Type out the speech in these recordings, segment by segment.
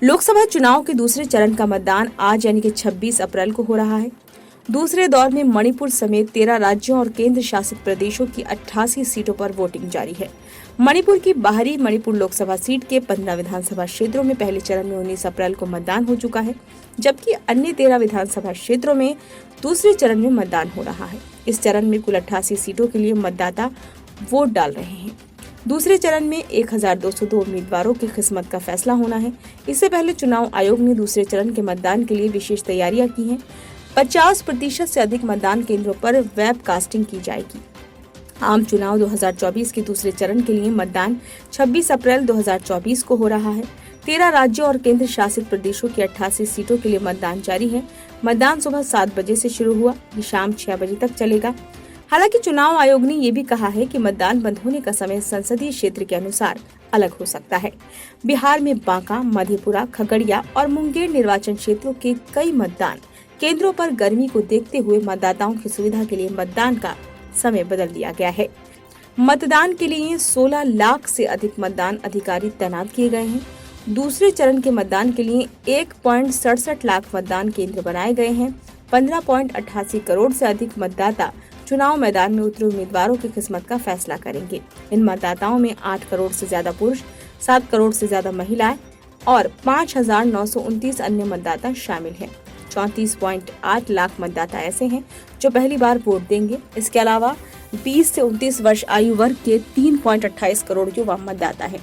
लोकसभा चुनाव के दूसरे चरण का मतदान आज यानी कि 26 अप्रैल को हो रहा है। दूसरे दौर में मणिपुर समेत 13 राज्यों और केंद्र शासित प्रदेशों की 88 सीटों पर वोटिंग जारी है। मणिपुर की बाहरी मणिपुर लोकसभा सीट के 15 विधानसभा क्षेत्रों में पहले चरण में 19 अप्रैल को मतदान हो चुका है, जबकि अन्य 13 विधानसभा क्षेत्रों में दूसरे चरण में मतदान हो रहा है। इस चरण में कुल 88 सीटों के लिए मतदाता वोट डाल रहे हैं। दूसरे चरण में 1202 उम्मीदवारों की किस्मत का फैसला होना है। इससे पहले चुनाव आयोग ने दूसरे चरण के मतदान के लिए विशेष तैयारियां की हैं। 50% से अधिक मतदान केंद्रों पर वेबकास्टिंग की जाएगी। आम चुनाव 2024 के दूसरे चरण के लिए मतदान 26 अप्रैल 2024 को हो रहा है। 13 राज्यों और केंद्र शासित प्रदेशों की 88 सीटों के लिए मतदान जारी है। मतदान सुबह 7 बजे से शुरू हुआ, ये शाम 6 बजे तक चलेगा। हालांकि चुनाव आयोग ने ये भी कहा है कि मतदान बंद होने का समय संसदीय क्षेत्र के अनुसार अलग हो सकता है। बिहार में बांका, मधेपुरा, खगड़िया और मुंगेर निर्वाचन क्षेत्रों के कई मतदान केंद्रों पर गर्मी को देखते हुए मतदाताओं की सुविधा के लिए मतदान का समय बदल दिया गया है। मतदान के लिए 16 लाख से अधिक मतदान अधिकारी तैनात किए गए हैं। दूसरे चरण के मतदान के लिए 1.67 लाख मतदान केंद्र बनाए गए हैं। 15.88 करोड़ से अधिक मतदाता चुनाव मैदान में उतरे उम्मीदवारों की किस्मत का फैसला करेंगे। इन मतदाताओं में 8 करोड़ से ज्यादा पुरुष, 7 करोड़ से ज्यादा महिलाएं और 5,929 अन्य मतदाता शामिल हैं। 34.8 लाख मतदाता ऐसे हैं जो पहली बार वोट देंगे। इसके अलावा 20 से 29 वर्ष आयु वर्ग के 3.28 करोड़ युवा मतदाता हैं।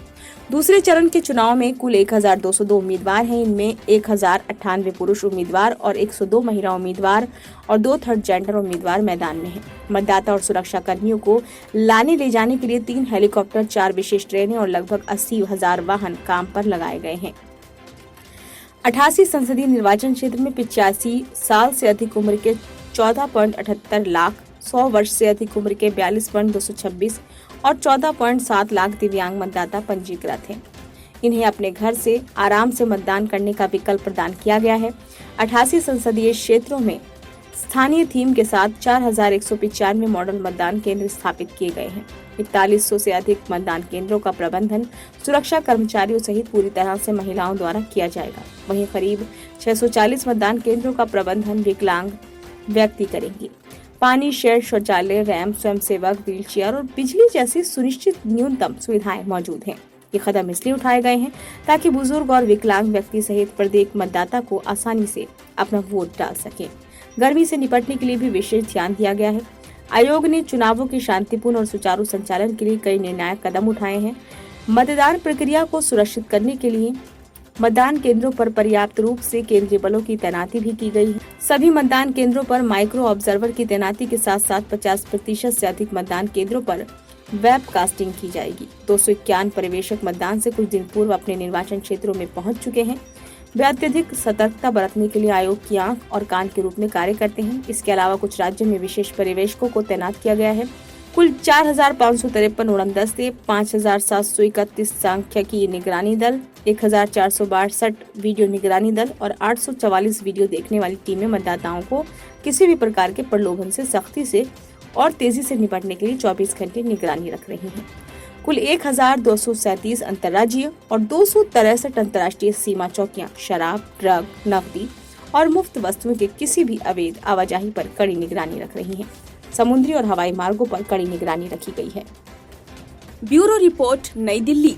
दूसरे चरण के चुनाव में कुल 1202 उम्मीदवार हैं। इनमें 1098 पुरुष उम्मीदवार और 102 महिला उम्मीदवार और 2 थर्ड जेंडर उम्मीदवार मैदान में हैं। मतदाता और सुरक्षा कर्मियों को लाने ले जाने के लिए 3 हेलीकॉप्टर, 4 विशेष ट्रेनें और लगभग 80,000 वाहन काम पर लगाए गए हैं। 88 संसदीय निर्वाचन क्षेत्र में 85 साल से अधिक उम्र के 14.78 लाख, 100 वर्ष से अधिक उम्र के 42.226 और 14.7 लाख दिव्यांग मतदाता पंजीकृत हैं। इन्हें अपने घर से आराम से मतदान करने का विकल्प प्रदान किया गया है। 88 संसदीय क्षेत्रों में स्थानीय थीम के साथ 4,195 मॉडल मतदान केंद्र स्थापित किए गए हैं। 4100 से अधिक मतदान केंद्रों का प्रबंधन सुरक्षा कर्मचारियों सहित पूरी तरह से महिलाओं द्वारा किया जाएगा। वहीं करीब 640 मतदान केंद्रों का प्रबंधन विकलांग व्यक्ति करेंगे। पानी, शेड, शौचालय, रैंप, स्वयंसेवक, व्हीलचेयर और बिजली जैसी सुनिश्चित न्यूनतम सुविधाएं मौजूद हैं। ये कदम इसलिए उठाए गए हैं ताकि बुजुर्ग और विकलांग व्यक्ति सहित प्रत्येक मतदाता को आसानी से अपना वोट डाल सके। गर्मी से निपटने के लिए भी विशेष ध्यान दिया गया है। आयोग ने चुनावों के शांतिपूर्ण और सुचारू संचालन के लिए कई निर्णायक कदम उठाए हैं। मतदान प्रक्रिया को सुरक्षित करने के लिए मतदान केंद्रों पर पर्याप्त रूप से केंद्रीय बलों की तैनाती भी की गई है। सभी मतदान केंद्रों पर माइक्रो ऑब्जर्वर की तैनाती के साथ साथ 50% से अधिक मतदान केंद्रों पर वेबकास्टिंग की जाएगी। 251 पर्यवेक्षक मतदान से कुछ दिन पूर्व अपने निर्वाचन क्षेत्रों में पहुंच चुके हैं। वे अत्यधिक सतर्कता बरतने के लिए आयोग की आंख और कान के रूप में कार्य करते हैं। इसके अलावा कुछ राज्यों में विशेष पर्यवेक्षकों को तैनात किया गया है। कुल 4,553 उड़नदस्ते, 5,731 सांख्यिकी निगरानी दल, 1,462 वीडियो निगरानी दल और 844 वीडियो देखने वाली टीमें मतदाताओं को किसी भी प्रकार के प्रलोभन से सख्ती से और तेजी से निपटने के लिए 24 घंटे निगरानी रख रही हैं। कुल 1,237 अंतर्राज्यीय और 263 अंतर्राष्ट्रीय सीमा चौकियां शराब, ड्रग, नकदी और मुफ्त वस्तुओं के किसी भी अवैध आवाजाही पर कड़ी निगरानी रख रही हैं। समुद्री और हवाई मार्गों पर कड़ी निगरानी रखी गई है। ब्यूरो रिपोर्ट, नई दिल्ली।